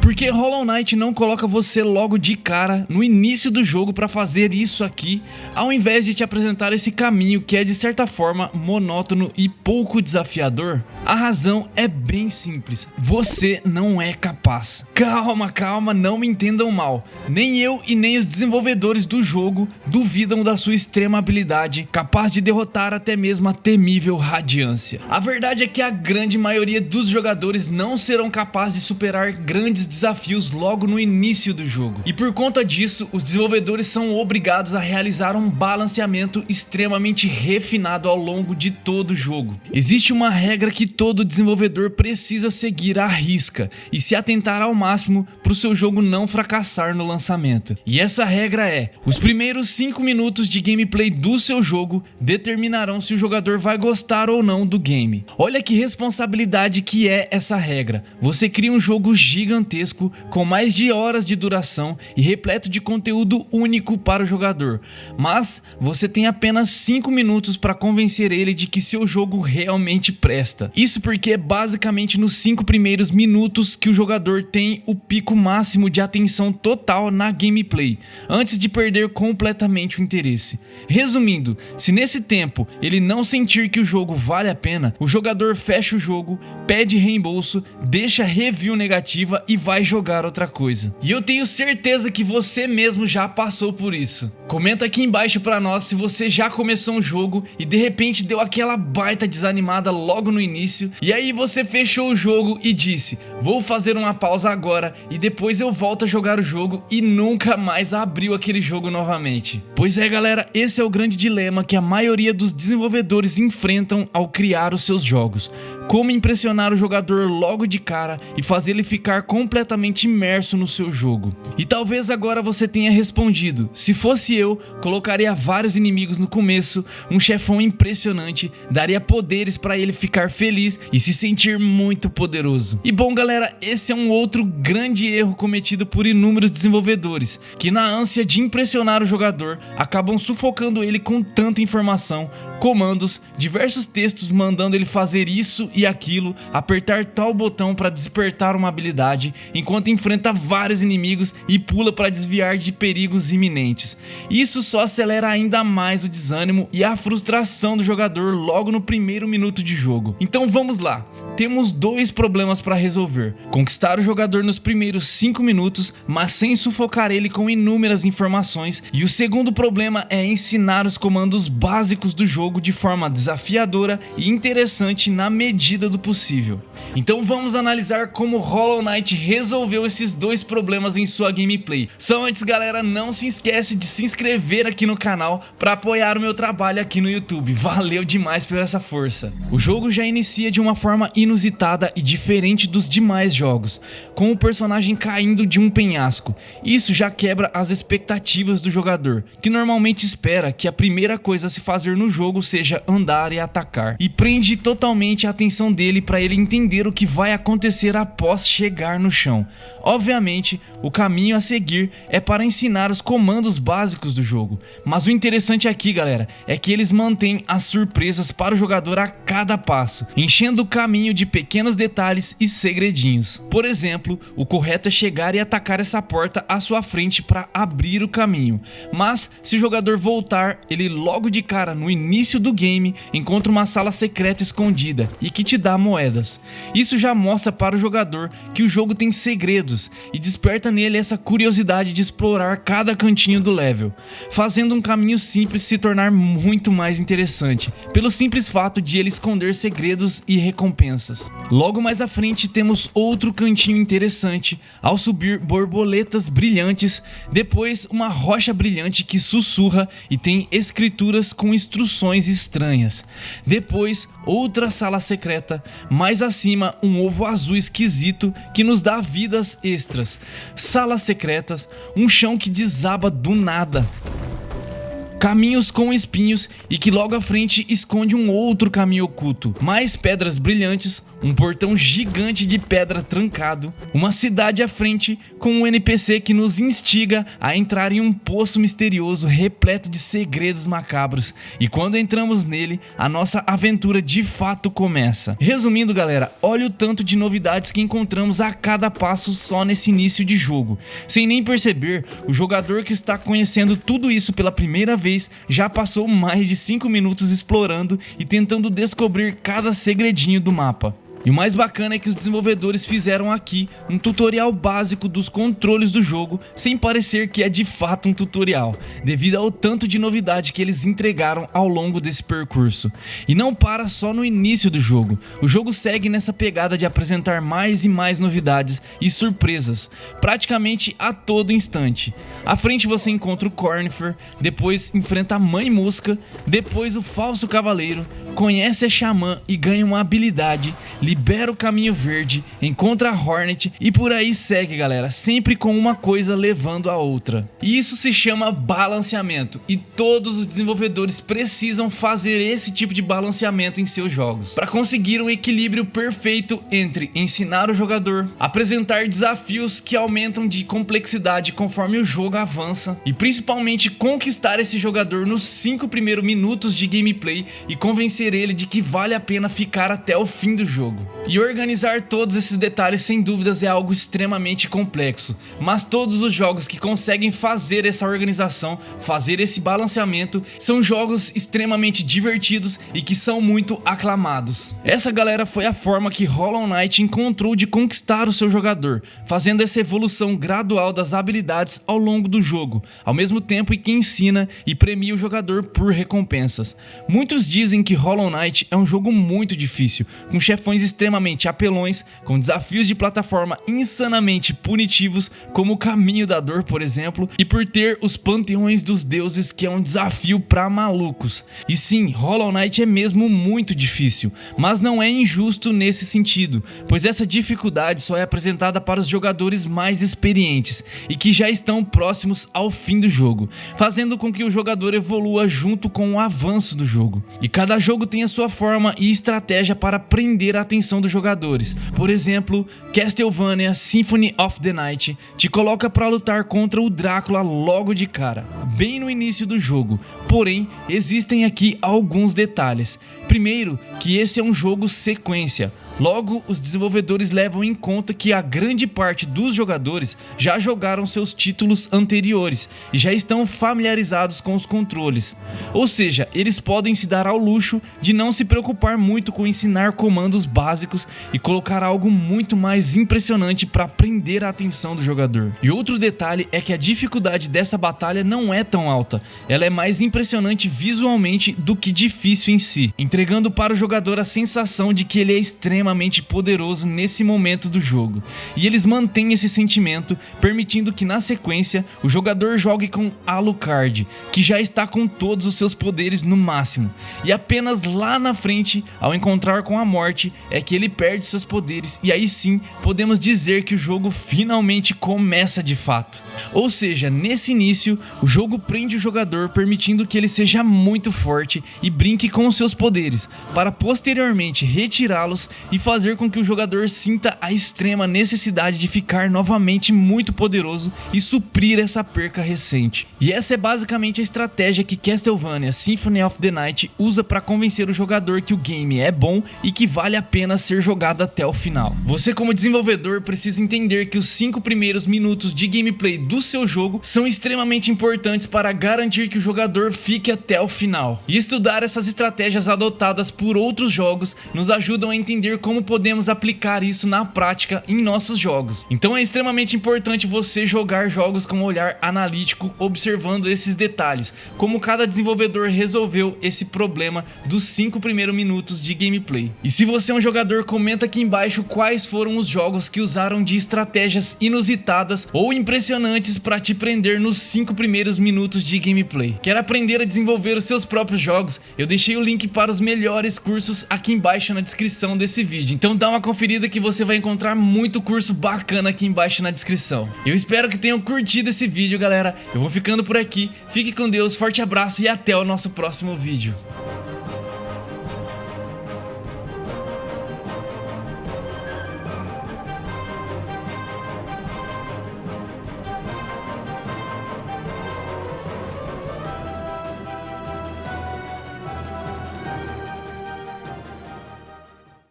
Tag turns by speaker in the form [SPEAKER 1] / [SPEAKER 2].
[SPEAKER 1] Porque Hollow Knight não coloca você logo de cara no início do jogo para fazer isso aqui, ao invés de te apresentar esse caminho que é de certa forma monótono e pouco desafiador? A razão é bem simples: você não é capaz. Calma, não me entendam mal. Nem eu e nem os desenvolvedores do jogo duvidam da sua extrema habilidade, capaz de derrotar até mesmo a temível Radiância. A verdade é que a grande maioria dos jogadores não serão capazes de superar grandes desafios logo no início do jogo. E por conta disso, os desenvolvedores são obrigados a realizar um balanceamento extremamente refinado ao longo de todo o jogo. Existe uma regra que todo desenvolvedor precisa seguir à risca e se atentar ao máximo para o seu jogo não fracassar no lançamento. E essa regra é: os primeiros 5 minutos de gameplay do seu jogo determinarão se o jogador vai gostar ou não do game. Olha que responsabilidade que é essa regra. Você cria um jogo gigantesco com mais de horas de duração e repleto de conteúdo único para o jogador, mas você tem apenas 5 minutos para convencer ele de que seu jogo realmente presta. Isso porque é basicamente nos 5 primeiros minutos que o jogador tem o pico máximo de atenção total na gameplay, antes de perder completamente o interesse. Resumindo, se nesse tempo ele não sentir que o jogo vale a pena, o jogador fecha o jogo, pede reembolso, deixa review negativa e vai jogar outra coisa. E eu tenho certeza que você mesmo já passou por isso. Comenta aqui embaixo pra nós se você já começou um jogo e de repente deu aquela baita desanimada logo no início, e aí você fechou o jogo e disse: vou fazer uma pausa agora e depois eu volto a jogar o jogo, e nunca mais abriu aquele jogo novamente. Pois é, galera, esse é o grande dilema que a maioria dos desenvolvedores enfrentam ao criar os seus jogos: como impressionar o jogador logo de cara e fazer ele ficar completamente imerso no seu jogo. E talvez agora você tenha respondido: se fosse eu, colocaria vários inimigos no começo, um chefão impressionante, daria poderes para ele ficar feliz e se sentir muito poderoso. E bom, galera, esse é um outro grande erro cometido por inúmeros desenvolvedores, que na ânsia de impressionar o jogador, acabam sufocando ele com tanta informação, comandos, diversos textos mandando ele fazer isso e aquilo, apertar tal botão para despertar uma habilidade, enquanto enfrenta vários inimigos e pula para desviar de perigos iminentes. Isso só acelera ainda mais o desânimo e a frustração do jogador logo no primeiro minuto de jogo. Então vamos lá. Temos 2 problemas para resolver: conquistar o jogador nos primeiros 5 minutos, mas sem sufocar ele com inúmeras informações, e o segundo problema é ensinar os comandos básicos do jogo de forma desafiadora e interessante na medida do possível. Então vamos analisar como Hollow Knight resolveu esses 2 problemas em sua gameplay. Só antes, galera, não se esquece de se inscrever aqui no canal para apoiar o meu trabalho aqui no YouTube. Valeu demais por essa força. O jogo já inicia de uma forma inusitada e diferente dos demais jogos, com o personagem caindo de um penhasco. Isso já quebra as expectativas do jogador, que normalmente espera que a primeira coisa a se fazer no jogo seja andar e atacar, e prende totalmente a atenção dele para ele entender o que vai acontecer após chegar no chão. Obviamente, o caminho a seguir é para ensinar os comandos básicos do jogo, mas o interessante aqui, galera, é que eles mantêm as surpresas para o jogador a cada passo, enchendo o caminho de pequenos detalhes e segredinhos. Por exemplo, o correto é chegar e atacar essa porta à sua frente para abrir o caminho, mas se o jogador voltar, ele logo de cara no início do game encontra uma sala secreta escondida e que te dá moedas. Isso já mostra para o jogador que o jogo tem segredos e desperta nele essa curiosidade de explorar cada cantinho do level, fazendo um caminho simples se tornar muito mais interessante, pelo simples fato de ele esconder segredos e recompensas. Logo mais à frente temos outro cantinho interessante, ao subir borboletas brilhantes, depois uma rocha brilhante que sussurra e tem escrituras com instruções estranhas, depois outra sala secreta, mais acima um ovo azul esquisito que nos dá vidas extras, salas secretas, um chão que desaba do nada, caminhos com espinhos e que logo à frente esconde um outro caminho oculto, mais pedras brilhantes, um portão gigante de pedra trancado, uma cidade à frente com um NPC que nos instiga a entrar em um poço misterioso repleto de segredos macabros, e quando entramos nele, a nossa aventura de fato começa. Resumindo, galera, olha o tanto de novidades que encontramos a cada passo só nesse início de jogo. Sem nem perceber, o jogador que está conhecendo tudo isso pela primeira vez já passou mais de 5 minutos explorando e tentando descobrir cada segredinho do mapa. E o mais bacana é que os desenvolvedores fizeram aqui um tutorial básico dos controles do jogo, sem parecer que é de fato um tutorial, devido ao tanto de novidade que eles entregaram ao longo desse percurso. E não para só no início do jogo, o jogo segue nessa pegada de apresentar mais e mais novidades e surpresas, praticamente a todo instante. À frente você encontra o Cornifer, depois enfrenta a Mãe Mosca, depois o Falso Cavaleiro, conhece a Xamã e ganha uma habilidade, libera o Caminho Verde, encontra a Hornet e por aí segue, galera, sempre com uma coisa levando a outra. E isso se chama balanceamento, e todos os desenvolvedores precisam fazer esse tipo de balanceamento em seus jogos, para conseguir um equilíbrio perfeito entre ensinar o jogador, apresentar desafios que aumentam de complexidade conforme o jogo avança, e principalmente conquistar esse jogador nos 5 primeiros minutos de gameplay e convencer ele de que vale a pena ficar até o fim do jogo. E organizar todos esses detalhes sem dúvidas é algo extremamente complexo, mas todos os jogos que conseguem fazer essa organização, fazer esse balanceamento, são jogos extremamente divertidos e que são muito aclamados. Essa, galera, foi a forma que Hollow Knight encontrou de conquistar o seu jogador, fazendo essa evolução gradual das habilidades ao longo do jogo, ao mesmo tempo que ensina e premia o jogador por recompensas. Muitos dizem que Hollow Knight é um jogo muito difícil, com chefões extremamente apelões, com desafios de plataforma insanamente punitivos, como o Caminho da Dor, por exemplo, e por ter os panteões dos deuses, que é um desafio pra malucos. E sim, Hollow Knight é mesmo muito difícil, mas não é injusto nesse sentido, pois essa dificuldade só é apresentada para os jogadores mais experientes e que já estão próximos ao fim do jogo, fazendo com que o jogador evolua junto com o avanço do jogo. E cada jogo tem a sua forma e estratégia para prender a atenção dos jogadores. Por exemplo, Castlevania Symphony of the Night te coloca para lutar contra o Drácula logo de cara, bem no início do jogo. Porém, existem aqui alguns detalhes. Primeiro, que esse é um jogo sequência. Logo, os desenvolvedores levam em conta que a grande parte dos jogadores já jogaram seus títulos anteriores e já estão familiarizados com os controles. Ou seja, eles podem se dar ao luxo de não se preocupar muito com ensinar comandos básicos e colocar algo muito mais impressionante para prender a atenção do jogador. E outro detalhe é que a dificuldade dessa batalha não é tão alta, ela é mais impressionante visualmente do que difícil em si, entregando para o jogador a sensação de que ele é extremamente poderoso nesse momento do jogo. E eles mantêm esse sentimento, permitindo que na sequência o jogador jogue com Alucard, que já está com todos os seus poderes no máximo, e apenas lá na frente, ao encontrar com a morte, é que ele perde seus poderes, e aí sim podemos dizer que o jogo finalmente começa de fato. Ou seja, nesse início, o jogo prende o jogador, permitindo que ele seja muito forte e brinque com os seus poderes, para posteriormente retirá-los e fazer com que o jogador sinta a extrema necessidade de ficar novamente muito poderoso e suprir essa perca recente. E essa é basicamente a estratégia que Castlevania Symphony of the Night usa para convencer o jogador que o game é bom e que vale a pena ser jogado até o final. Você, como desenvolvedor, precisa entender que os 5 primeiros minutos de gameplay do seu jogo são extremamente importantes para garantir que o jogador fique até o final. E estudar essas estratégias adotadas por outros jogos nos ajudam a entender como podemos aplicar isso na prática em nossos jogos. Então é extremamente importante você jogar jogos com um olhar analítico, observando esses detalhes, como cada desenvolvedor resolveu esse problema dos 5 primeiros minutos de gameplay. E se você é um jogador, comenta aqui embaixo quais foram os jogos que usaram de estratégias inusitadas ou impressionantes para te prender nos 5 primeiros minutos de gameplay. Quer aprender a desenvolver os seus próprios jogos? Eu deixei o link para os melhores cursos aqui embaixo na descrição desse vídeo. Então dá uma conferida que você vai encontrar muito curso bacana aqui embaixo na descrição. Eu espero que tenham curtido esse vídeo, galera. Eu vou ficando por aqui. Fique com Deus, forte abraço e até o nosso próximo vídeo.